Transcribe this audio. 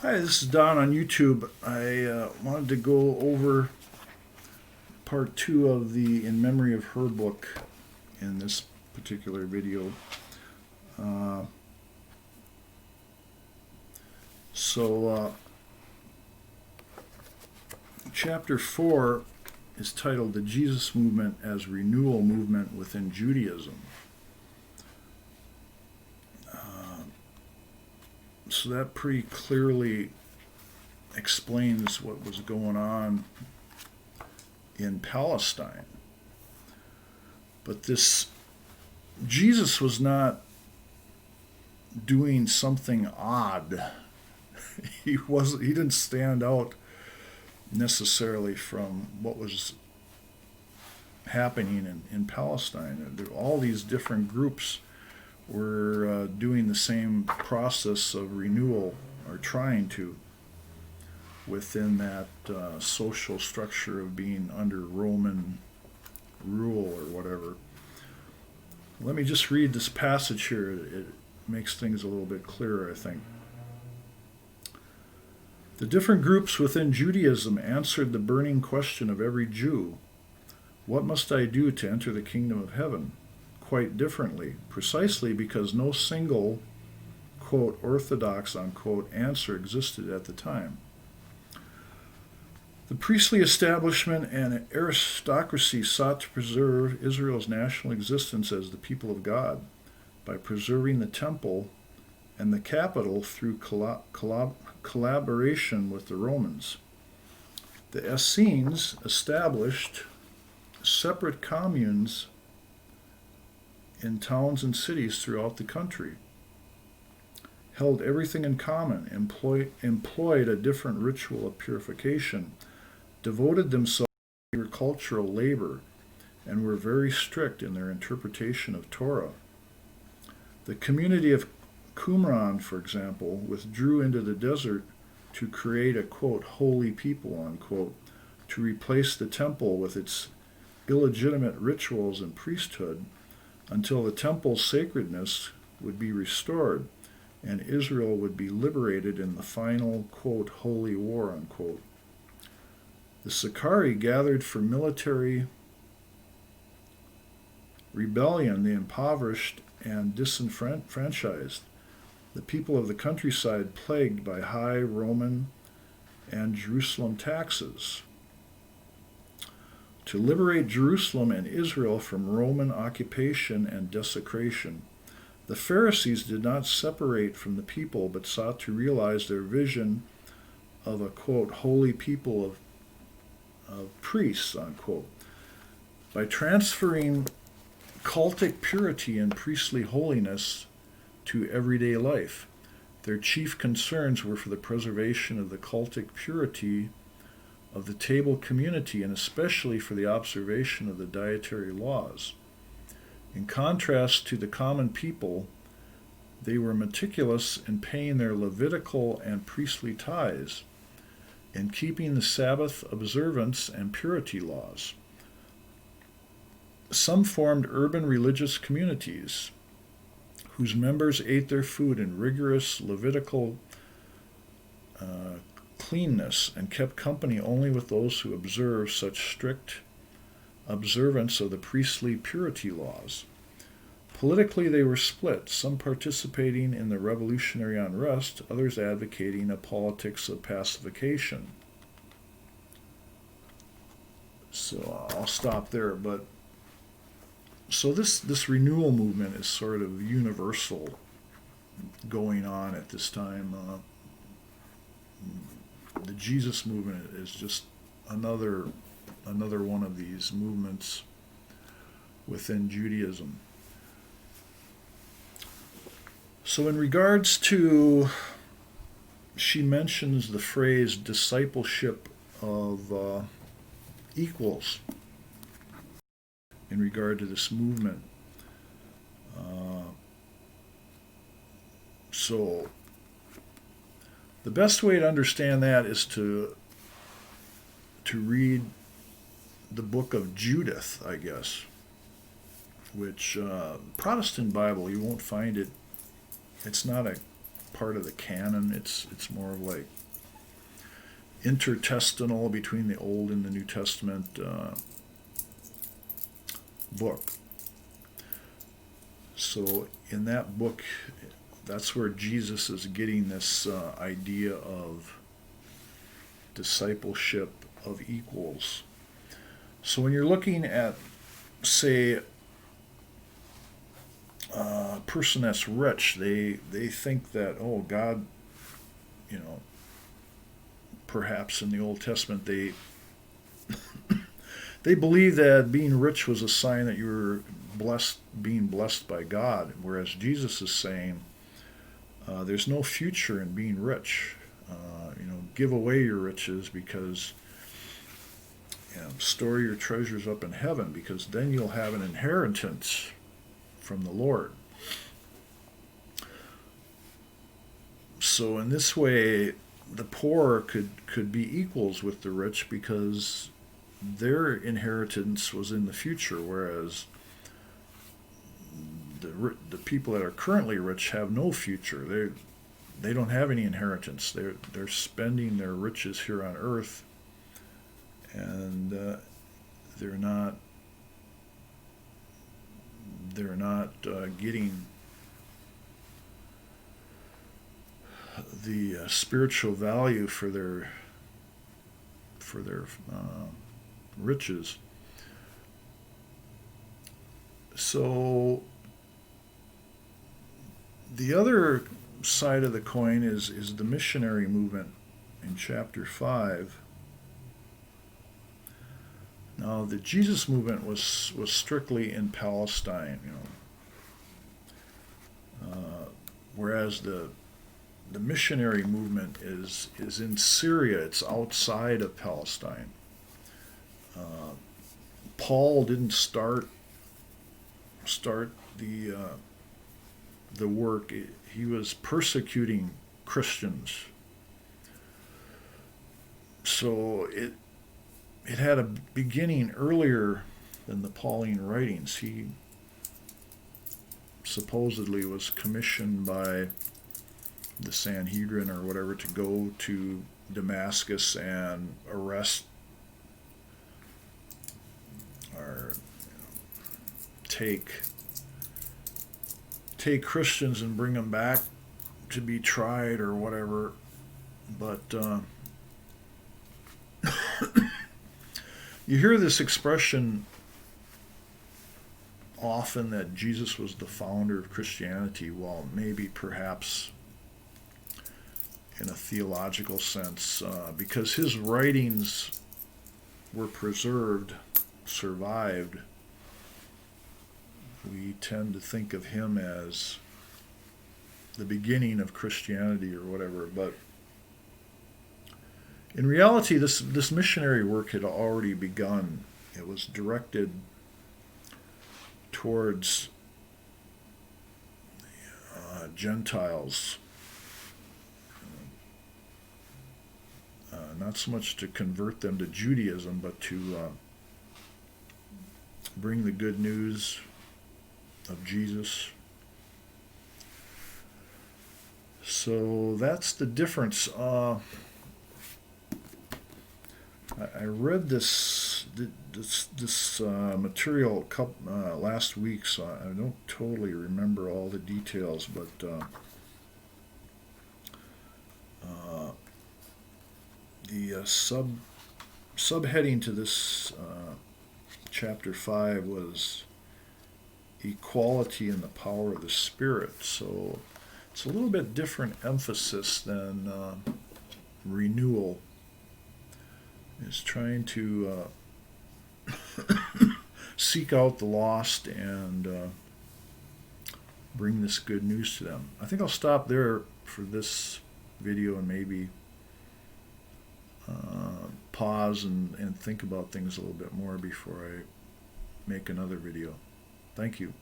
Hi, this is Don on YouTube. I wanted to go over part two of the In Memory of Her book in this particular video. Uh, so, chapter 4 is titled The Jesus Movement as Renewal Movement Within Judaism. So that pretty clearly explains what was going on in Palestine. But this Jesus was not doing something odd. He didn't stand out necessarily from what was happening in Palestine. All these different groups were doing the same process of renewal, or trying to, within that social structure of being under Roman rule or whatever. Let me just read this passage here. It makes things a little bit clearer, I think. The different groups within Judaism answered the burning question of every Jew: what must I do to enter the kingdom of heaven? Quite differently, precisely because no single, quote, orthodox, unquote, answer existed at the time. The priestly establishment and aristocracy sought to preserve Israel's national existence as the people of God by preserving the temple and the capital through collaboration with the Romans. The Essenes established separate communes in towns and cities throughout the country, held everything in common, employed a different ritual of purification, devoted themselves to agricultural labor, and were very strict in their interpretation of Torah. The community of Qumran, for example, withdrew into the desert to create a, quote, holy people, unquote, to replace the temple with its illegitimate rituals and priesthood, until the temple's sacredness would be restored and Israel would be liberated in the final, quote, holy war, unquote. The Sicarii gathered for military rebellion the impoverished and disenfranchised, the people of the countryside plagued by high Roman and Jerusalem taxes. To liberate Jerusalem and Israel from Roman occupation and desecration, the Pharisees did not separate from the people, but sought to realize their vision of a, quote, holy people of priests, unquote, by transferring cultic purity and priestly holiness to everyday life. Their chief concerns were for the preservation of the cultic purity of the table community, and especially for the observation of the dietary laws. In contrast to the common people, they were meticulous in paying their Levitical and priestly tithes, in keeping the Sabbath observance and purity laws. Some formed urban religious communities whose members ate their food in rigorous Levitical cleanness and kept company only with those who observed such strict observance of the priestly purity laws. Politically, they were split, some participating in the revolutionary unrest, others advocating a politics of pacification. So I'll stop there. But so this renewal movement is sort of universal going on at this time. The Jesus movement is just another one of these movements within Judaism. So in regards to, she mentions the phrase discipleship of equals in regard to this movement. So the best way to understand that is to read the book of Judith, I guess, which Protestant Bible, you won't find it. It's not a part of the canon. It's more of like intertestamental between the Old and the New Testament book. So in that book, that's where Jesus is getting this idea of discipleship of equals. So when you're looking at, say, a person that's rich, they think that, oh, God, perhaps in the Old Testament they they believe that being rich was a sign that you were being blessed by God, whereas Jesus is saying there's no future in being rich. Give away your riches because store your treasures up in heaven, because then you'll have an inheritance from the Lord. So in this way, the poor could be equals with the rich because their inheritance was in the future, whereas the people that are currently rich have no future. They don't have any inheritance. They're spending their riches here on earth, and they're not getting the spiritual value for their riches. So the other side of the coin is the missionary movement in chapter 5. Now, the Jesus movement was strictly in Palestine, whereas the missionary movement is in Syria. It's outside of Palestine. Paul didn't start the work. He was persecuting Christians. So it had a beginning earlier than the Pauline writings. He supposedly was commissioned by the Sanhedrin or whatever to go to Damascus and arrest or take Christians and bring them back to be tried or whatever. But you hear this expression often that Jesus was the founder of Christianity. Well, maybe perhaps in a theological sense, because his writings were survived. We tend to think of him as the beginning of Christianity or whatever, but in reality, this missionary work had already begun. It was directed towards Gentiles, not so much to convert them to Judaism, but to bring the good news of Jesus. So that's the difference. I read this material last week, so I don't totally remember all the details, but the subheading to this chapter 5 was equality in the power of the Spirit. So it's a little bit different emphasis than renewal. It's trying to seek out the lost and bring this good news to them. I think I'll stop there for this video and maybe pause and think about things a little bit more before I make another video. Thank you.